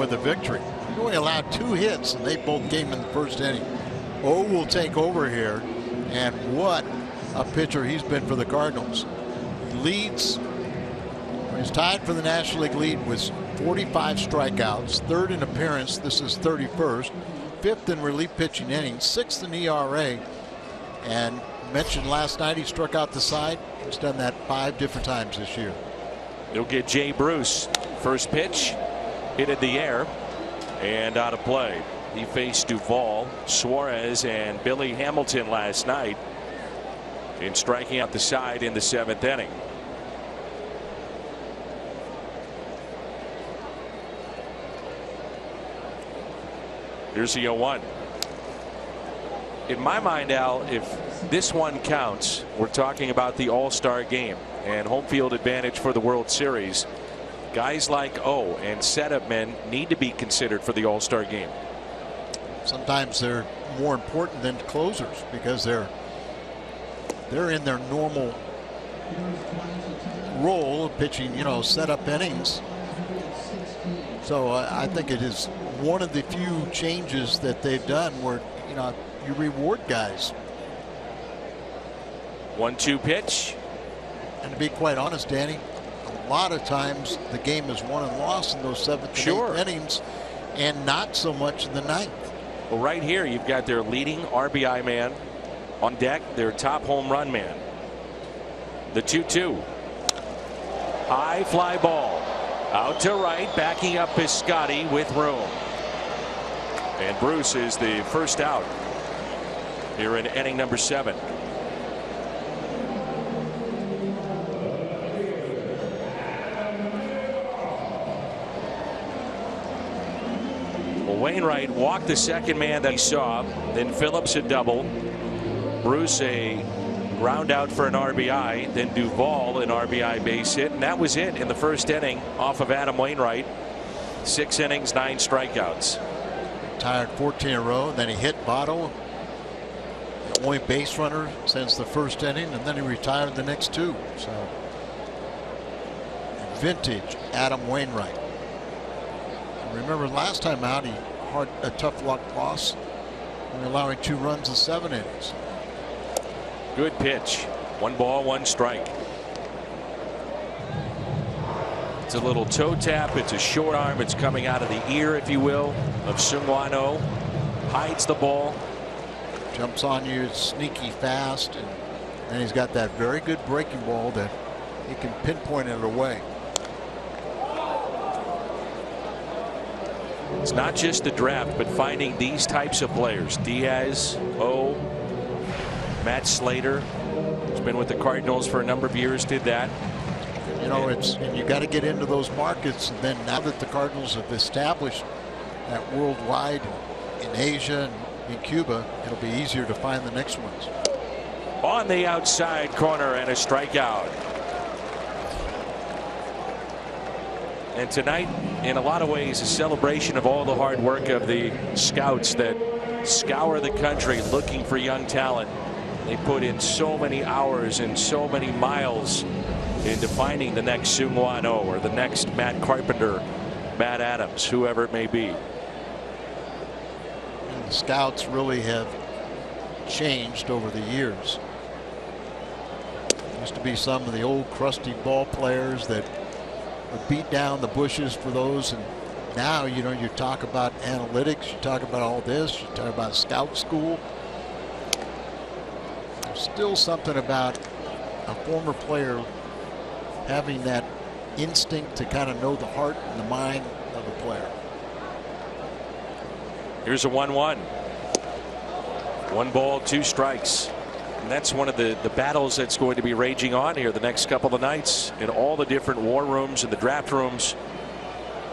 with a victory. He only allowed 2 hits, and they both came in the first inning. O will take over here, and what a pitcher he's been for the Cardinals. He leads. He's tied for the National League lead with 45 strikeouts, 3rd in appearance. This is 31st, 5th in relief pitching innings, 6th in ERA, and mentioned last night he struck out the side. He's done that 5 different times this year. You'll get Jay Bruce. First pitch hit in the air and out of play. He faced Duvall, Suarez, and Billy Hamilton last night in striking out the side in the 7th inning. Here's the 0-1. In my mind, Al, if this one counts, we're talking about the All-Star game and home field advantage for the World Series. Guys like O and setup men need to be considered for the All-Star game. Sometimes they're more important than closers because they're in their normal role of pitching, setup innings. So I think it is one of the few changes that they've done where you reward guys. 1-2 pitch. And to be quite honest, Danny, a lot of times the game is won and lost in those 7th and 8th innings, and not so much in the 9th. Well, right here you've got their leading RBI man on deck, their top home run man. The 2-2. High fly ball out to right, backing up Piscotty with room. And Bruce is the first out here in inning number 7. Well, Wainwright walked the second man that he saw. Then Phillips a double. Bruce a ground out for an RBI. Then Duvall an RBI base hit. And that was it in the first inning off of Adam Wainwright. 6 innings, 9 strikeouts. Retired 14 in a row. Then he hit Votto, the only base runner since the first inning, and then he retired the next 2. So vintage Adam Wainwright. Remember last time out he had a tough luck loss, only allowing 2 runs in 7 innings. Good pitch. 1 ball, 1 strike. It's a little toe tap. It's a short arm. It's coming out of the ear, if you will, of Seung-Hwan Oh. Hides the ball. Jumps on you, sneaky fast, and then he's got that very good breaking ball that he can pinpoint it away. It's not just the draft, but finding these types of players. Diaz, O, Matt Slater, who's been with the Cardinals for a number of years, did that. And you got to get into those markets. And then now that the Cardinals have established that worldwide in Asia and in Cuba, it'll be easier to find the next ones. On the outside corner and a strikeout. And tonight, in a lot of ways, a celebration of all the hard work of the scouts that scour the country looking for young talent. They put in so many hours and so many miles into finding the next Seung-Hwan Oh or the next Matt Carpenter, Matt Adams, whoever it may be. And the scouts really have changed over the years. Used to be some of the old crusty ball players that would beat down the bushes for those, and now you talk about analytics, you talk about all this, you talk about scout school. There's still something about a former player having that instinct to kind of know the heart and the mind of a player. Here's a 1-1. 1 ball, 2 strikes. And that's one of the battles that's going to be raging on here the next couple of nights in all the different war rooms and the draft rooms.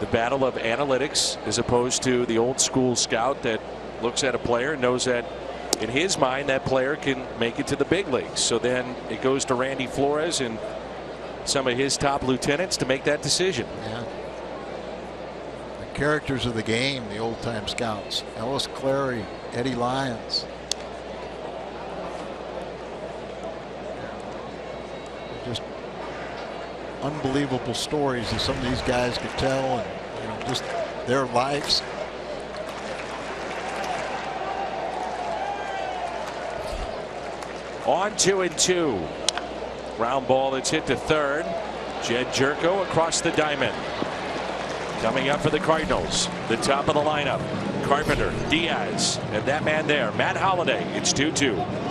The battle of analytics as opposed to the old school scout that looks at a player and knows that in his mind that player can make it to the big leagues. So then it goes to Randy Flores and some of his top lieutenants to make that decision. Yeah. The characters of the game, the old time scouts, Ellis Clary, Eddie Lyons. Just unbelievable stories that some of these guys could tell, and just their lives. On 2-2. Ground ball that's hit to third. Jed Jerko across the diamond. Coming up for the Cardinals, the top of the lineup. Carpenter, Diaz, and that man there, Matt Holliday. It's 2-2.